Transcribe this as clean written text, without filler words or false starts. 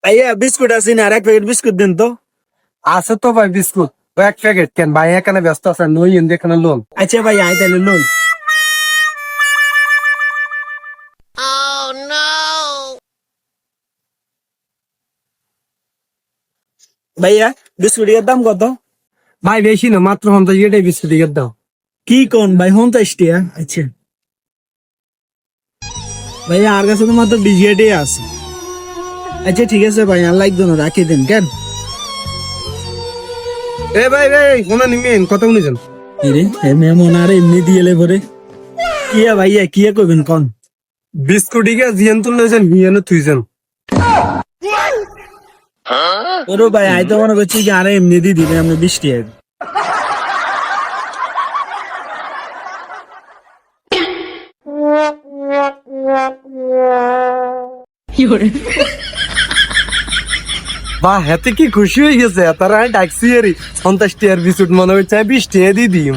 ভাইয়া বিস্কুট আছে না, আর এক প্যাকেট বিস্কুট দেন তো। আছে তো ভাই বিস্কুট, এক প্যাকেট কেন ভাই? এখানে ব্যস্ত আছেন, নই এখানে লোন। আচ্ছা ভাই, আয় তাহলে লোন। ভাইয়া বিস্কুটের দাম কত? ভাই বেশি না, মাত্র 50 বিস্কুট দাও। কি কোন ভাই, 50 টিয়া? আচ্ছা ভাইয়া, আর কাছে তো মাত্র 20 আছে। আচ্ছা ঠিক আছে ভাই, আর লাগতো না, রাখি দেন কেন। এ ভাই ভাই কোনো নিমেন কত নিছেন? রে মেমন আর এমনি দিয়ে এলে পরে কিয়া ভাইয়া, কিয়া কইবেন কোন? বিস্কুট জিয়ান তুলছেন, হিয়ানো থুইছেন। ওরে ভাই, আই তো মনে করছি কি আরে এমনি দিয়ে দিবেন আপনি 20 টিয়া। বাহ, হাতে কি খুশি হয়ে গেছে, তারা ডাকছি আরে 50 টিয়ার বিস্কুট মনে হচ্ছে 20 টিয়া দিয়ে দিই।